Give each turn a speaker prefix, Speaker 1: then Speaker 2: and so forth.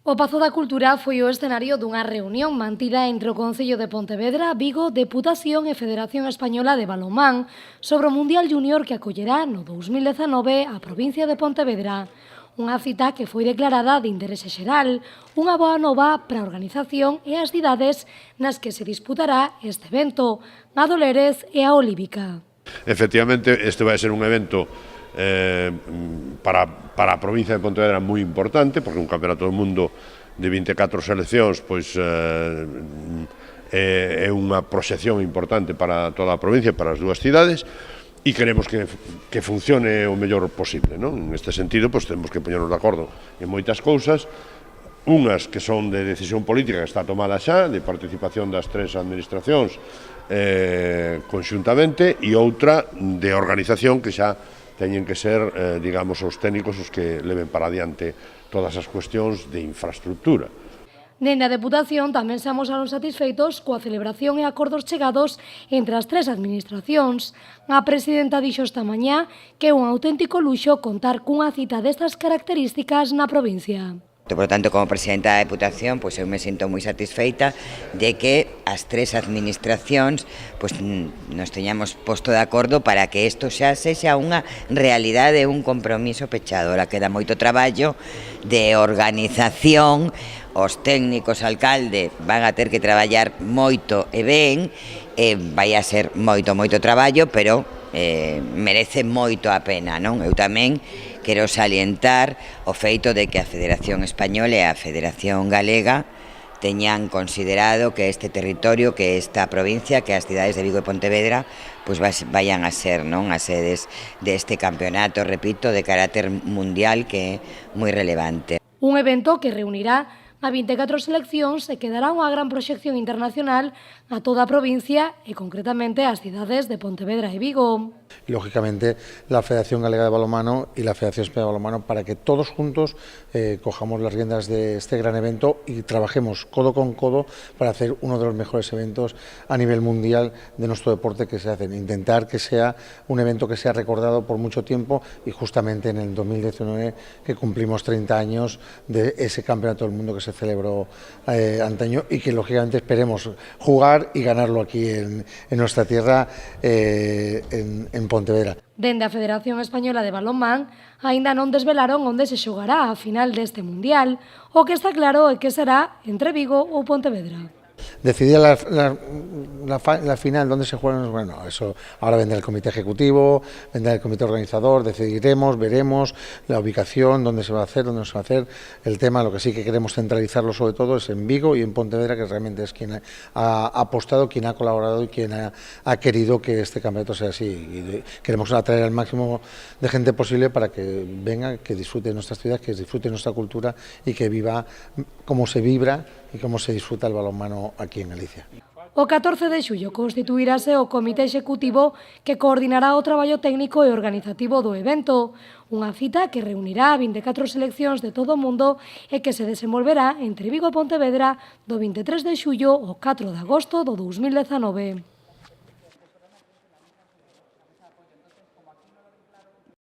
Speaker 1: O Pazo da Cultura foi o escenario dunha reunión mantida entre o Concello de Pontevedra, Vigo, Deputación e Federación Española de Balonmán sobre o Mundial Júnior que acollerá no 2019 a provincia de Pontevedra. Unha cita que foi declarada de interese xeral, unha boa nova para a organización e as cidades nas que se disputará este evento, a Dolores e a Olívica.
Speaker 2: Efectivamente, este vai ser un evento para a provincia de Pontevedra moi importante, porque un campeonato do mundo de 24 seleccións pois, é unha proxección importante para toda a provincia, para as dúas cidades, e queremos que funcione o mellor posible, non? Neste sentido, pois, temos que poñernos de acordo en moitas cousas, unhas que son de decisión política que está tomada xa, de participación das tres administracións conxuntamente, e outra de organización que xa teñen que ser, digamos, os técnicos os que leven para adiante todas as cuestións de infraestructura.
Speaker 1: Dende a Deputación tamén se amosaron satisfeitos coa celebración e acordos chegados entre as tres administracións. A presidenta dixo esta mañá que é un auténtico luxo contar cunha cita destas características na provincia.
Speaker 3: Por tanto, como presidenta da Deputación, pois eu me sinto moi satisfeita de que as tres administracións pois, nos teñamos posto de acordo para que isto xa sexa unha realidade, un compromiso pechado. Ora queda moito traballo de organización, os técnicos, alcalde, van a ter que traballar moito e ben, vai a ser moito traballo, pero merece moito a pena, non? Eu tamén quero salientar o feito de que a Federación Española e a Federación Galega teñan considerado que este territorio, que esta provincia, que as cidades de Vigo e Pontevedra pois vayan a ser, non, as sedes deste campeonato, repito, de carácter mundial que é moi relevante.
Speaker 1: Un evento que reunirá a 24 seleccións e que dará unha gran proxección internacional a toda a provincia e concretamente ás cidades de Pontevedra e Vigo.
Speaker 4: Lógicamente, la Federación Galega de Balonmano y la Federación Española de Balonmano para que todos juntos cojamos las riendas de este gran evento y trabajemos codo con codo para hacer uno de los mejores eventos a nivel mundial de nuestro deporte que se hacen. Intentar que sea un evento que sea recordado por mucho tiempo y justamente en el 2019 que cumplimos 30 años de ese campeonato del mundo que se celebró antaño y que lógicamente esperemos jugar y ganarlo aquí en nuestra tierra en Pontevedra.
Speaker 1: Dende a Federación Española de Balonmán aínda non desvelaron onde se xogará a final deste mundial, o que está claro é que será entre Vigo ou Pontevedra.
Speaker 4: Decidir la final, dónde se juegan, bueno, eso ahora vendrá el comité ejecutivo, vendrá el comité organizador, decidiremos, veremos la ubicación, dónde se va a hacer, dónde no se va a hacer. El tema, lo que sí que queremos centralizarlo sobre todo es en Vigo y en Pontevedra, que realmente es quien ha apostado, quien ha colaborado y quien ha querido que este campeonato sea así. Y queremos atraer al máximo de gente posible para que venga, que disfrute de nuestras ciudades, que disfrute de nuestra cultura y que viva como se vibra e como se disfruta el balonmano aquí en Galicia.
Speaker 1: O 14 de xullo constituirase o Comité Executivo que coordinará o traballo técnico e organizativo do evento, unha cita que reunirá 24 seleccións de todo o mundo e que se desenvolverá entre Vigo e Pontevedra do 23 de xullo ao 4 de agosto do 2019.